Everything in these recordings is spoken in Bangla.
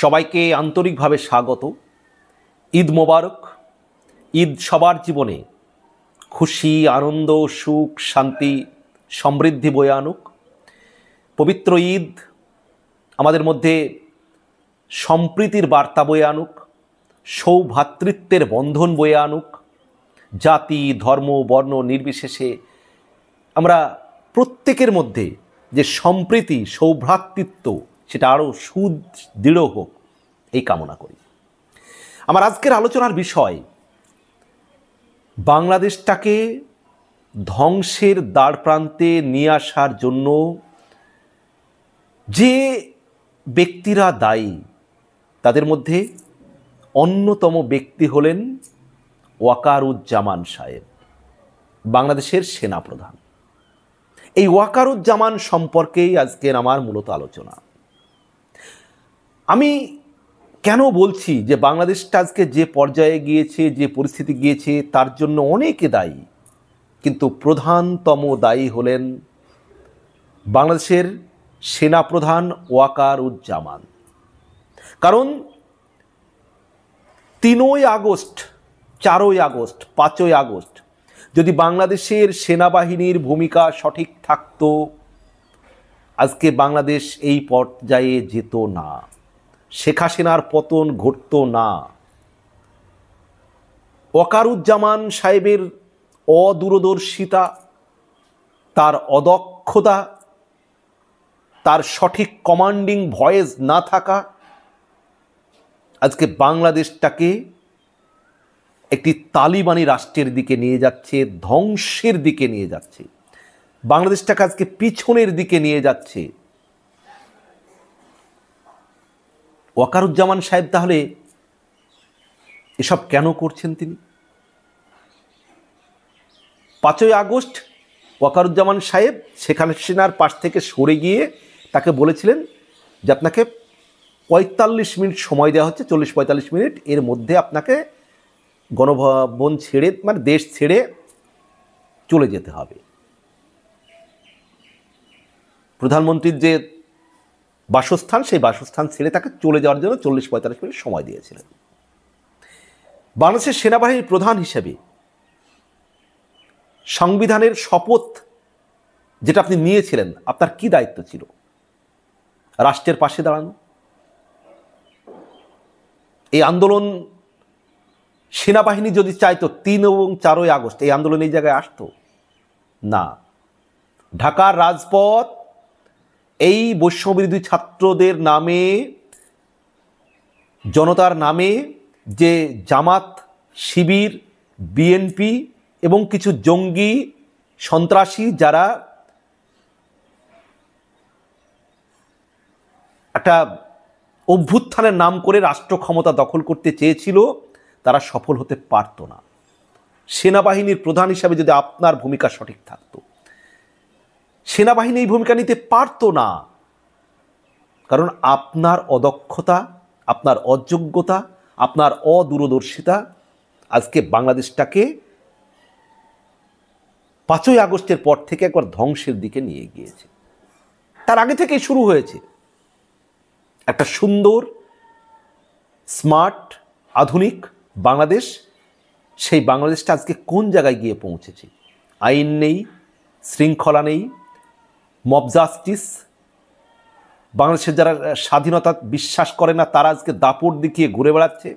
সবাইকে আন্তরিকভাবে স্বাগত। ঈদ মোবারক। ঈদ সবার জীবনে খুশি, আনন্দ, সুখ, শান্তি, সমৃদ্ধি বয়ে আনুক। পবিত্র ঈদ আমাদের মধ্যে সম্প্রীতির বার্তা বয়ে আনুক, সৌভ্রাতৃত্বের বন্ধন বয়ে আনুক। জাতি, ধর্ম, বর্ণ নির্বিশেষে আমরা প্রত্যেকের মধ্যে যে সম্প্রীতি, সৌভ্রাতৃত্ব সেটা আরও সুদৃঢ় হোক, এই কামনা করি। আমার আজকের আলোচনার বিষয় বাংলাদেশটাকে ধ্বংসের দ্বারপ্রান্তে নিয়ে আসার জন্য যে ব্যক্তিরা দায়ী তাদের মধ্যে অন্যতম ব্যক্তি হলেন ওয়াকারুজ্জামান সাহেব, বাংলাদেশের সেনাপ্রধান। এই ওয়াকারুজ্জামান সম্পর্কেই আজকের আমার মূলত আলোচনা। আমি কেন বলছি যে বাংলাদেশটা আজকে যে পর্যায়ে গিয়েছে, যে পরিস্থিতি গিয়েছে, তার জন্য অনেকে দায়ী, কিন্তু প্রধানতম দায়ী হলেন বাংলাদেশের সেনাপ্রধান ওয়াকারুজ্জামান। কারণ 3ই আগস্ট, 4ই আগস্ট, 5ই আগস্ট যদি বাংলাদেশের সেনাবাহিনীর ভূমিকা সঠিক থাকতো, আজকে বাংলাদেশ এই পর্যায়ে যেত না, শেখ হাসিনার পতন ঘটত না। ওয়াকারুজ্জামান সাহেবের অদূরদর্শিতা, তার অদক্ষতা, তার সঠিক কমান্ডিং ভয়েস না থাকা আজকে বাংলাদেশটাকে একটি তালিবানি রাষ্ট্রের দিকে নিয়ে যাচ্ছে, ধ্বংসের দিকে নিয়ে যাচ্ছে। বাংলাদেশটাকে আজকে পিছনের দিকে নিয়ে যাচ্ছে। ওয়াকারুজ্জামান সাহেব তাহলে এসব কেন করছেন? তিনি 5ই আগস্ট ওয়াকারুজ্জামান সাহেব শেখ হাসিনার পাশ থেকে সরে গিয়ে তাকে বলেছিলেন যে আপনাকে 45 মিনিট সময় দেওয়া হচ্ছে, 40-45 মিনিট, এর মধ্যে আপনাকে গণভবন ছেড়ে, মানে দেশ ছেড়ে চলে যেতে হবে। প্রধানমন্ত্রীর যে বাসস্থান, সেই বাসস্থান ছেড়ে তাকে চলে যাওয়ার জন্য 40-45 মিনিট সময় দিয়েছিলেন। বাংলাদেশের সেনাবাহিনীর প্রধান হিসেবে সংবিধানের শপথ যেটা আপনি নিয়েছিলেন, আপনার কি দায়িত্ব ছিল? রাষ্ট্রের পাশে দাঁড়ানো। এই আন্দোলন সেনাবাহিনী যদি চাইতো 3 এবং 4ই আগস্ট এই আন্দোলন এই জায়গায় আসতো না। ঢাকার রাজপথ এই বৈষম্যবিরোধী ছাত্রদের নামে, জনতার নামে যে জামাত, শিবির, বিএনপি এবং কিছু জঙ্গি সন্ত্রাসী যারা একটা অভ্যুত্থানের নাম করে রাষ্ট্র ক্ষমতা দখল করতে চেয়েছিল, তারা সফল হতে পারত না। সেনাবাহিনীর প্রধান হিসাবে যদি আপনার ভূমিকা সঠিক থাকতো, সেনাবাহিনী এই ভূমিকা নিতে পারত না। কারণ আপনার অদক্ষতা, আপনার অযোগ্যতা, আপনার অদূরদর্শিতা আজকে বাংলাদেশটাকে 5ই আগস্টের পর থেকে একবার ধ্বংসের দিকে নিয়ে গিয়েছে। তার আগে থেকেই শুরু হয়েছে একটা সুন্দর, স্মার্ট, আধুনিক বাংলাদেশ। সেই বাংলাদেশটা আজকে কোন জায়গায় গিয়ে পৌঁছেছে? আইন নেই, শৃঙ্খলা নেই, মব জাস্টিস। বাংলাদেশের যারা স্বাধীনতা বিশ্বাস করে না, তারা আজকে দাপট দেখিয়ে ঘুরে বেড়াচ্ছে।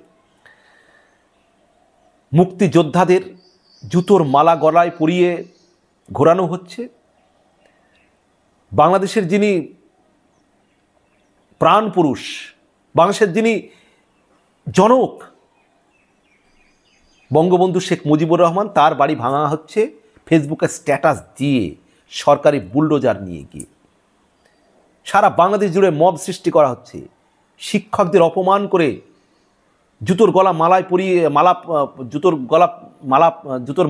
মুক্তিযোদ্ধাদের জুতোর মালা গলায় পরিয়ে ঘোরানো হচ্ছে। বাংলাদেশের যিনি প্রাণ পুরুষ, বাংলাদেশের যিনি জনক, বঙ্গবন্ধু শেখ মুজিবুর রহমান, তার বাড়ি ভাঙা হচ্ছে ফেসবুকে স্ট্যাটাস দিয়ে, সরকারি বুলডোজার নিয়ে গিয়ে। সারা বাংলাদেশ জুড়ে মব সৃষ্টি করা হচ্ছে। শিক্ষকদের অপমান করে জুতোর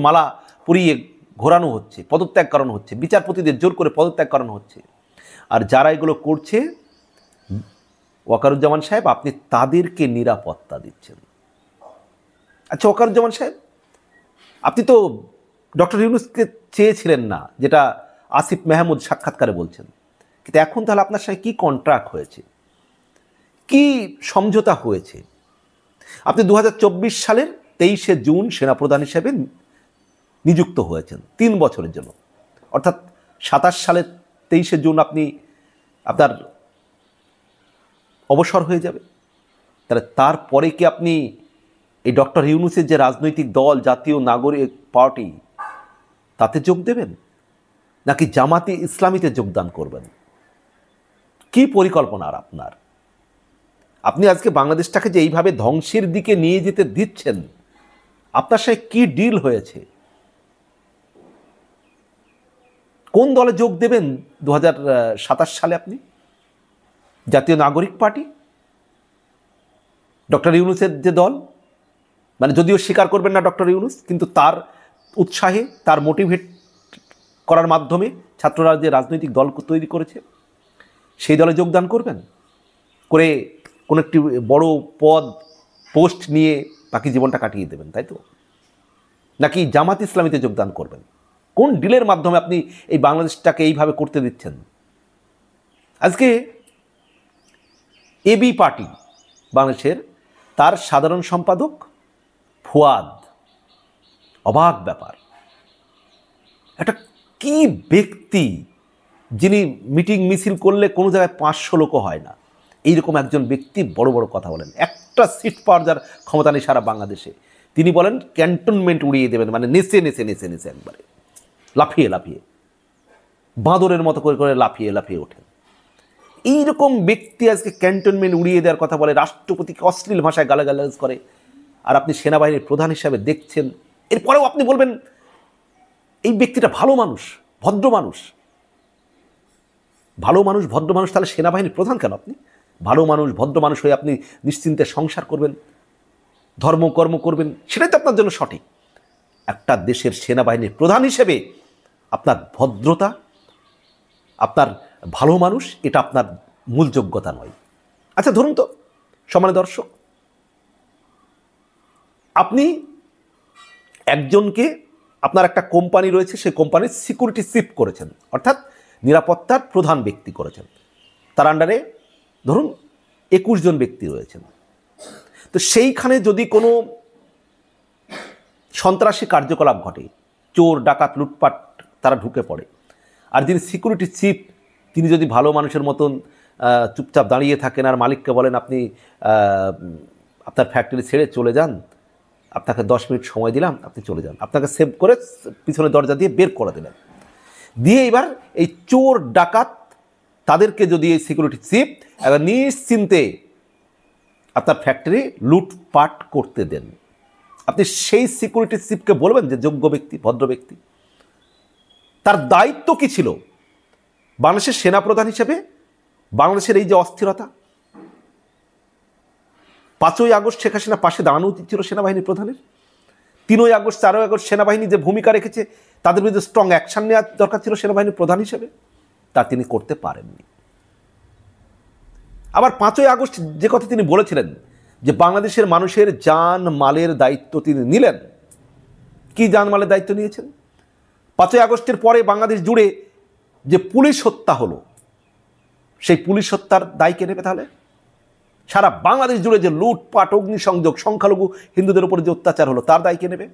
মালা পরিয়ে ঘোরানো হচ্ছে, পদত্যাগ করানো হচ্ছে, বিচারপতিদের জোর করে পদত্যাগ করানো হচ্ছে। আর যারা এগুলো করছে, ওয়াকারুজ্জামান সাহেব, আপনি তাদেরকে নিরাপত্তা দিচ্ছেন। আচ্ছা ওয়াকারুজ্জামান সাহেব, আপনি তো ডক্টর ইউনূসকে চেয়েছিলেন না, যেটা আসিফ মাহমুদ সাক্ষাৎকারে বলছেন, কিন্তু এখন তাহলে আপনার সঙ্গে কি কন্ট্রাক্ট হয়েছে? কি সমঝোতা হয়েছে? আপনি 2024 সালের 23শে জুন সেনাপ্রধান হিসেবে নিযুক্ত হয়েছেন 3 বছরের জন্য, অর্থাৎ 27 সালের 23শে জুন আপনার অবসর হয়ে যাবে। তাহলে তারপরে কি আপনি এই ডক্টর ইউনূসের যে রাজনৈতিক দল জাতীয় নাগরিক পার্টি তাতে যোগ দেবেন, নাকি জামাতে ইসলামীতে যোগদান করবেন? কি পরিকল্পনা আর আপনার? আপনি আজকে বাংলাদেশটাকে যে এইভাবে ধ্বংসের দিকে নিয়ে যেতে দিচ্ছেন, আপনার সাথে কি ডিল হয়েছে? কোন দলে যোগ দেবেন 2027 সালে আপনি? জাতীয় নাগরিক পার্টি, ডক্টর ইউনূসের যে দল, মানে যদিও স্বীকার করবেন না ডক্টর ইউনূস, কিন্তু তার উৎসাহে, তার মোটিভেট করার মাধ্যমে ছাত্ররা যে রাজনৈতিক দল তৈরি করেছে, সেই দলে যোগদান করবেন, করে কোনো একটি বড় পোস্ট নিয়ে বাকি জীবনটা কাটিয়ে দেবেন, তাই তো? নাকি জামাত ইসলামীতে যোগদান করবেন? কোন ডিলের মাধ্যমে আপনি এই বাংলাদেশটাকে এইভাবে করতে দিচ্ছেন? আজকে এবি পার্টি বাংলাদেশের, তার সাধারণ সম্পাদক ফুয়াদ, অবাক ব্যাপার, একটা কি ব্যক্তি যিনি মিটিং মিছিল করলে কোনো জায়গায় 500 লোকও হয় না, এইরকম একজন ব্যক্তি বড় বড় কথা বলেন। একটা সিট পাওয়ার যার ক্ষমতা নেই সারা বাংলাদেশে, তিনি বলেন ক্যান্টনমেন্ট উড়িয়ে দেবেন, মানে নেচে নেচে নেচে নেচে একবারে লাফিয়ে লাফিয়ে, বাঁদরের মতো করে করে লাফিয়ে লাফিয়ে ওঠেন। এইরকম ব্যক্তি আজকে ক্যান্টনমেন্ট উড়িয়ে দেওয়ার কথা বলে, রাষ্ট্রপতিকে অশ্লীল ভাষায় গালাগালাজ করে, আর আপনি সেনাবাহিনীর প্রধান হিসাবে দেখছেন। এরপরেও আপনি বলবেন এই ব্যক্তিটা ভালো মানুষ, ভদ্র মানুষ। ভালো মানুষ, ভদ্র মানুষ, তাহলে সেনাবাহিনীর প্রধান কেন? আপনি ভালো মানুষ, ভদ্র মানুষ হয়ে আপনি নিশ্চিন্তে সংসার করবেন, ধর্মকর্ম করবেন, সেটাই তো আপনার জন্য সঠিক। একটা দেশের সেনাবাহিনীর প্রধান হিসেবে আপনার ভদ্রতা, আপনার ভালো মানুষ, এটা আপনার মূল যোগ্যতা নয়। আচ্ছা ধরুন তো সম্মানিত দর্শক, আপনি একজনকে, আপনার একটা কোম্পানি রয়েছে, সেই কোম্পানির সিকিউরিটি চিফ করেছেন, অর্থাৎ নিরাপত্তার প্রধান ব্যক্তি করেছেন। তার আন্ডারে ধরুন 21 জন ব্যক্তি রয়েছেন। তো সেইখানে যদি কোনো সন্ত্রাসী কার্যকলাপ ঘটে, চোর ডাকাত লুটপাট তারা ঢুকে পড়ে, আর যিনি সিকিউরিটি চিফ তিনি যদি ভালো মানুষের মতন চুপচাপ দাঁড়িয়ে থাকেন আর মালিককে বলেন আপনি আপনার ফ্যাক্টরি ছেড়ে চলে যান, আপনাকে 10 মিনিট সময় দিলাম, আপনি চলে যান, আপনাকে সেভ করে পিছনে দরজা দিয়ে বের করে দিলেন, দিয়ে এবার এই চোর ডাকাত তাদেরকে যদি এই সিকিউরিটি চিফ এবার নিশ্চিন্তে আপনার ফ্যাক্টরি লুটপাট করতে দেন, আপনি সেই সিকিউরিটি চিফকে বলবেন যে যোগ্য ব্যক্তি, ভদ্র ব্যক্তি? তার দায়িত্ব কি ছিল? বাংলাদেশের সেনাপ্রধান হিসেবে বাংলাদেশের এই যে অস্থিরতা, 5ই আগস্ট শেখ হাসিনা পাশে দাঁড়ানো উচিত ছিল সেনাবাহিনীর প্রধানের। 3ই আগস্ট, 4ই আগস্ট সেনাবাহিনী যে ভূমিকা রেখেছে, তাদের বিরুদ্ধে স্ট্রং অ্যাকশন নেওয়ার দরকার ছিল সেনাবাহিনীর প্রধান হিসেবে, তা তিনি করতে পারেননি। আবার 5ই আগস্ট যে কথা তিনি বলেছিলেন যে বাংলাদেশের মানুষের জান মালের দায়িত্ব তিনি নিলেন, কি জানমালের দায়িত্ব নিয়েছেন? 5ই আগস্টের পরে বাংলাদেশ জুড়ে যে পুলিশ হত্যা হলো, সেই পুলিশ হত্যার দায় কে নেবে তাহলে? সারা বাংলাদেশ জুড়ে যে লুটপাট, অগ্নিসংযোগ, সংখ্যালঘু হিন্দুদের উপরে যে অত্যাচার হলো, তার দায় কে নেবে?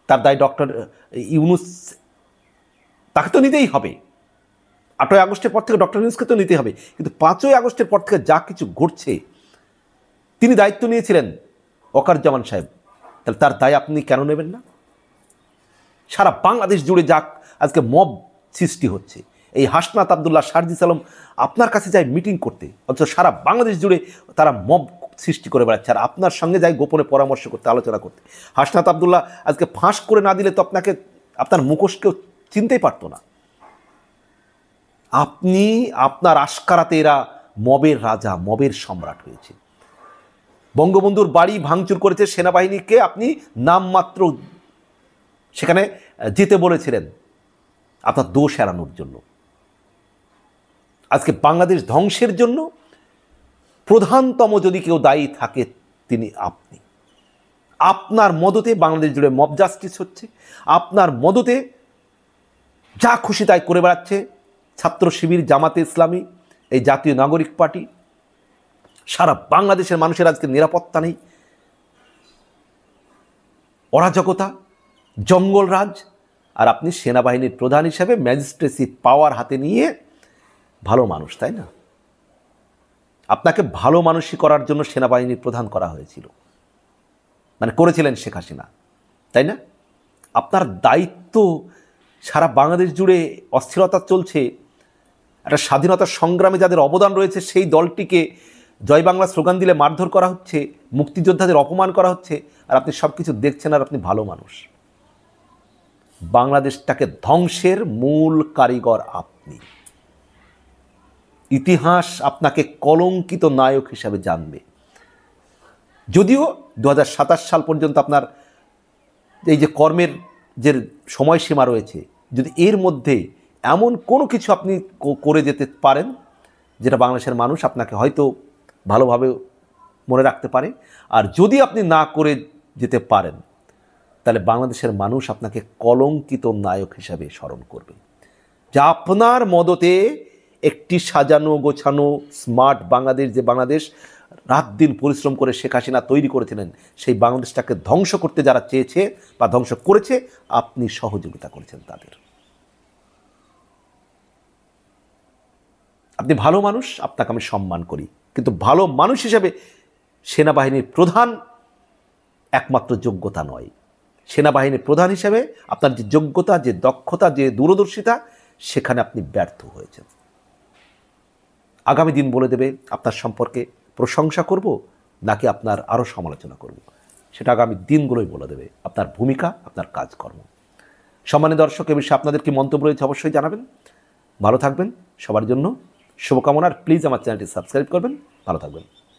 তার দায় ডক্টর ইউনূস, তাকে তো নিতেই হবে। 8ই আগস্টের পর থেকে ডক্টর ইউনূসকে তো নিতেই হবে, কিন্তু 5ই আগস্টের পর থেকে যা কিছু ঘটছে, তিনি দায়িত্ব নিয়েছিলেন ওয়াকারুজ্জামান সাহেব, তাহলে তার দায় আপনি কেন নেবেন না? সারা বাংলাদেশ জুড়ে যা আজকে মব সৃষ্টি হচ্ছে, এই হাসনাত আবদুল্লাহ, শারজিস আলম আপনার কাছে যায় মিটিং করতে, অথচ সারা বাংলাদেশ জুড়ে তারা মব সৃষ্টি করে বেড়াচ্ছে, আর আপনার সঙ্গে যায় গোপনে পরামর্শ করতে, আলোচনা করতে। হাসনাত আবদুল্লাহ আজকে ফাঁস করে না দিলে তো আপনাকে, আপনার মুখোশ কেউ চিনতেই পারতো না। আপনি আপনার আশকারাতে এরা মবের রাজা, মবের সম্রাট হয়েছে। বঙ্গবন্ধুর বাড়ি ভাঙচুর করেছে সেনাবাহিনীকে, আপনি নামমাত্র সেখানে যেতে বলেছিলেন আপনার দোষ এড়ানোর জন্য। আজকে বাংলাদেশ ধ্বংসের জন্য প্রধানতম যদি কেউ দায়ী থাকে, তিনি আপনি। আপনার মদতে বাংলাদেশ জুড়ে মব জাস্টিস হচ্ছে, আপনার মদতে যা খুশি তাই করে বেড়াচ্ছে ছাত্র শিবির, জামাতে ইসলামী, এই জাতীয় নাগরিক পার্টি। সারা বাংলাদেশের মানুষের আজকে নিরাপত্তা নেই, অরাজকতা, জঙ্গলরাজ, আর আপনি সেনাবাহিনীর প্রধান হিসাবে ম্যাজিস্ট্রেসি পাওয়ার হাতে নিয়ে ভালো মানুষ, তাই না? আপনাকে ভালো মানুষই করার জন্য সেনাবাহিনীর প্রধান করা হয়েছিল, মানে করেছিলেন শেখ হাসিনা, তাই না? আপনার দায়িত্ব সারা বাংলাদেশ জুড়ে অস্থিরতা চলছে, একটা স্বাধীনতা সংগ্রামে যাদের অবদান রয়েছে সেই দলটিকে জয় বাংলা স্লোগান দিলে মারধর করা হচ্ছে, মুক্তিযোদ্ধাদের অপমান করা হচ্ছে, আর আপনি সব কিছু দেখছেন, আর আপনি ভালো মানুষ। বাংলাদেশটাকে ধ্বংসের মূল কারিগর আপনি। ইতিহাস আপনাকে কলঙ্কিত নায়ক হিসাবে জানবে। যদিও 2027 সাল পর্যন্ত আপনার এই যে কর্মের যে সময়সীমা রয়েছে, যদি এর মধ্যে এমন কোনো কিছু আপনি করে যেতে পারেন যেটা বাংলাদেশের মানুষ আপনাকে হয়তো ভালোভাবে মনে রাখতে পারে, আর যদি আপনি না করে যেতে পারেন তাহলে বাংলাদেশের মানুষ আপনাকে কলঙ্কিত নায়ক হিসাবে স্মরণ করবে। যা আপনার মদতে একটি সাজানো গোছানো স্মার্ট বাংলাদেশ, যে বাংলাদেশ রাত দিন পরিশ্রম করে শেখ হাসিনা তৈরি করেছিলেন, সেই বাংলাদেশটাকে ধ্বংস করতে যারা চেয়েছে বা ধ্বংস করেছে, আপনি সহযোগিতা করেছেন তাদের। আপনি ভালো মানুষ, আপনাকে আমি সম্মান করি, কিন্তু ভালো মানুষ হিসেবে সেনাবাহিনীর প্রধান একমাত্র যোগ্যতা নয়। সেনাবাহিনীর প্রধান হিসেবে আপনার যে যোগ্যতা, যে দক্ষতা, যে দূরদর্শিতা, সেখানে আপনি ব্যর্থ হয়েছেন। আগামী দিন বলে দেবে আপনার সম্পর্কে প্রশংসা করব নাকি আপনার আরও সমালোচনা করব, সেটা আগামী দিনগুলোই বলে দেবে, আপনার ভূমিকা, আপনার কাজকর্ম। সম্মানিত দর্শক, এ বিষয়ে আপনাদের কি মন্তব্য রয়েছে অবশ্যই জানাবেন। ভালো থাকবেন, সবার জন্য শুভকামনা। প্লিজ আমার চ্যানেলটি সাবস্ক্রাইব করবেন। ভালো থাকবেন।